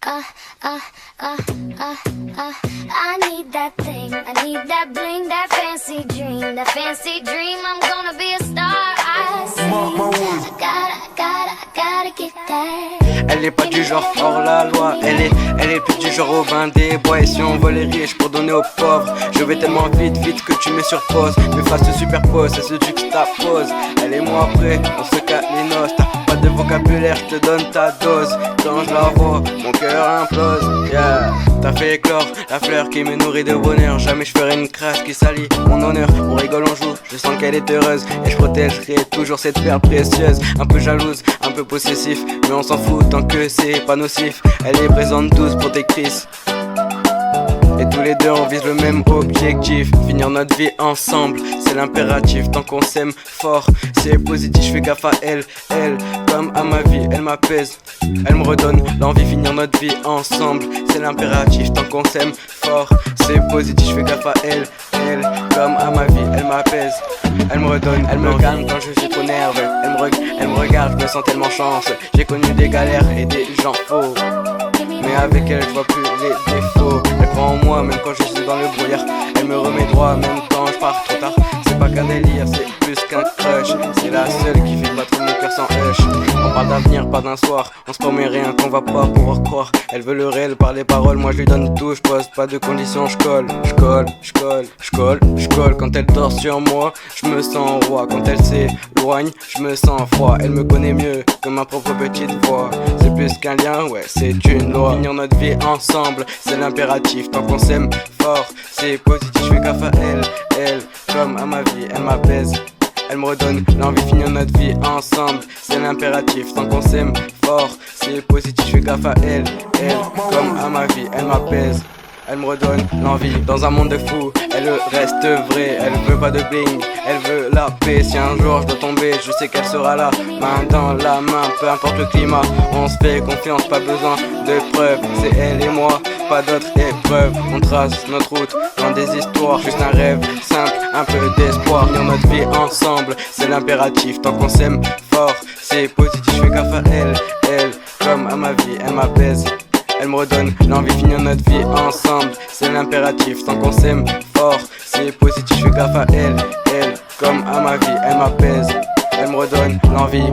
I need that thing, I need that bling, that fancy dream, I'm gonna be a star, I see. I gotta get that. Elle est pas du genre hors la loi, elle est plus du genre au vin des bois. Et si on veut les riches pour donner aux pauvres, je vais tellement vite que tu me surposes. Mes faces se superposent, ça se juxtapose. Elle et moi après, on se câlinos. T'as pas de vocabulaire, je te donne ta dose. Quand je la vois, mon cœur implose. Yeah, t'as fait éclore la fleur qui me nourrit de bonheur. Jamais je ferai une crasse qui salit mon honneur. On rigole, on joue, je sens qu'elle est heureuse. Et je protégerai toujours cette perle précieuse. Un peu jalouse, un peu possessif, mais on s'en fout tant que c'est pas nocif. Elle est présente, douce, protectrice. Et tous les deux on vise le même objectif, finir notre vie ensemble, c'est l'impératif. Tant qu'on s'aime fort, c'est positif, je fais gaffe à elle, comme à ma vie, elle m'apaise. Elle me redonne l'envie, finir notre vie ensemble, c'est l'impératif. Tant qu'on s'aime fort, c'est positif, je fais gaffe à elle, comme à ma vie, elle m'apaise. Elle me redonne, elle me calme quand je suis trop nerveux. Elle me regarde, je me sens tellement chanceux. J'ai connu des galères et des gens faux, mais avec elle je vois plus les défauts. Elle croit en moi même quand je suis dans le brouillard. Elle me remet droit même quand je pars trop tard. C'est pas qu'un délire, c'est plus qu'un crush. C'est la seule qui fait battre mon cœur sans hush. On parle d'avenir, pas d'un soir. On se promet rien qu'on va pas pouvoir croire. Elle veut le réel par les paroles, moi je lui donne tout. Je pose pas de conditions, je colle. Quand elle dort sur moi, je me sens roi. Quand elle s'éloigne, je me sens froid. Elle me connaît mieux que ma propre petite voix. C'est plus qu'un lien, ouais, c'est une loi. Finir notre vie ensemble, c'est l'impératif. Tant qu'on s'aime fort, c'est positif. Je fais gaffe à elle, comme à ma vie, elle m'apaise. Elle me redonne l'envie de finir notre vie ensemble, c'est l'impératif. Tant qu'on s'aime fort, c'est positif. Je fais gaffe à elle, comme à ma vie, elle m'apaise. Elle me redonne l'envie dans un monde de fous. Elle reste vraie, elle veut pas de bling, elle veut la paix. Si un jour je dois tomber, je sais qu'elle sera là, main dans la main, peu importe le climat. On se fait confiance, pas besoin de preuves. C'est elle et moi, pas d'autres épreuves. On trace notre route dans des histoires, juste un rêve simple, un peu d'espoir. Finir notre vie ensemble, c'est l'impératif. Tant qu'on s'aime fort, c'est positif. Je fais gaffe à elle, comme à ma vie, elle m'apaise. Elle me redonne l'envie de finir notre vie ensemble, c'est l'impératif. Tant qu'on s'aime fort, c'est positif. Je fais gaffe à elle, comme à ma vie, elle m'apaise. Elle me redonne l'envie.